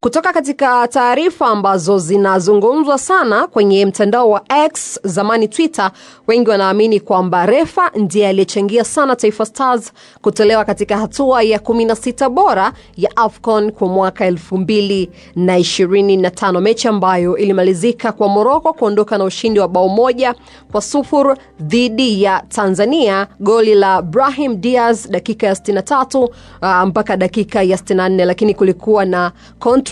Kutoka katika taarifa ambazo zinazungumzwa sana kwenye mtandao wa X, zamani Twitter, wengi wanaamini kwamba refa ndiye aliyechangia sana Taifa Stars kutolewa katika hatua ya 16 bora ya AFCON kwa mwaka 2025, mechi ambayo ilimalizika kwa Morocco kuondoka na ushindi wa bao 1-0 dhidi ya Tanzania, goli la Brahim Diaz dakika ya 63 mpaka dakika ya 64, lakini kulikuwa na controversy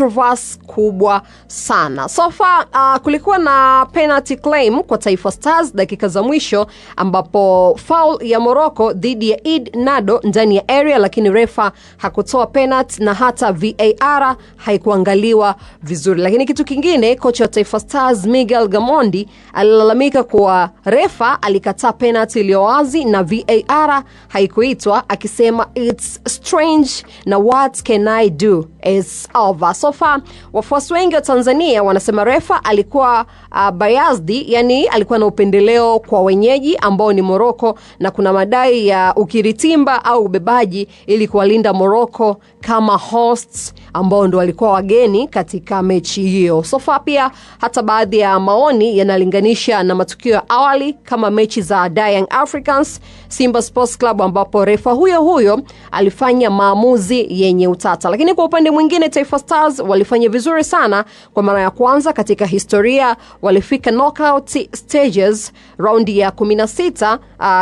kubwa sana. So far kulikuwa na penalty claim kwa Taifa Stars dakika za mwisho, ambapo foul ya Morocco dhidi ya Eid Nado ndani ya area, lakini refa hakutoa penalty na hata VAR haikuangaliwa vizuri. Lakini kitu kingine, kocha wa Taifa Stars Miguel Gamondi alilalamika kuwa refa alikataa penalty iliyo wazi na VAR haikuitwa, akisema it's strange na what can I do, it's over. So far wafuasi wengi wa Tanzania wanasema refa alikuwa biased, yani alikuwa na upendeleo kwa wenyeji ambao ni Morocco, na kuna madai ya ukiritimba au ubebaji ili kuwalinda Morocco kama hosts ambao ndo walikuwa wageni katika mechi hiyo. So far pia hata baadhi ya maoni yanalinganisha na matukio ya awali kama mechi za Young Africans Simba Sports Club, ambapo refa huyo alifanya maamuzi yenye utata. Lakini kwa upande mwingine Taifa Stars walifanya vizuri sana. Kwa mara ya kwanza katika historia walifika knockout stages, raundi ya 16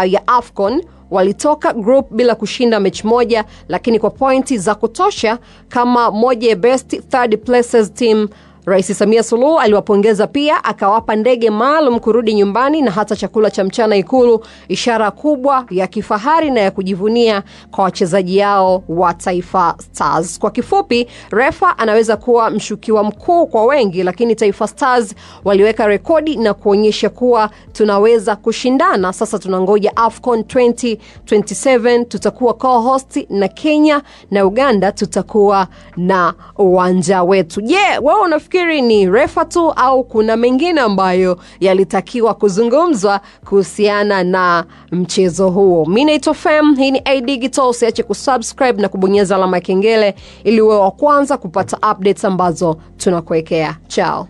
ya AFCON. Walitoka group bila kushinda mechi moja, lakini kwa pointi za kutosha kama moja ya best third places team. Rais Samia Suluhu aliwapongeza pia, akawapa ndege maalum kurudi nyumbani na hata chakula cha mchana Ikulu, ishara kubwa ya kifahari na ya kujivunia kwa wachezaji yao wa Taifa Stars. Kwa kifupi, refa anaweza kuwa mshukiwa mkuu kwa wengi, lakini Taifa Stars waliweka rekodi na kuonyesha kuwa tunaweza kushindana. Sasa tunangoja AFCON 2027, tutakuwa co-host na Kenya na Uganda, tutakuwa na uwanja wetu. Wewe unafikiri ni refa tu au kuna mengine ambayo yalitakiwa kuzungumzwa kuhusiana na mchezo huo? Mimi naitwa Fem, hii ni iDigital. Usiache kusubscribe na kubonyeza alama ya kengele ili uwe wa kwanza kupata updates ambazo tunakuwekea. Ciao.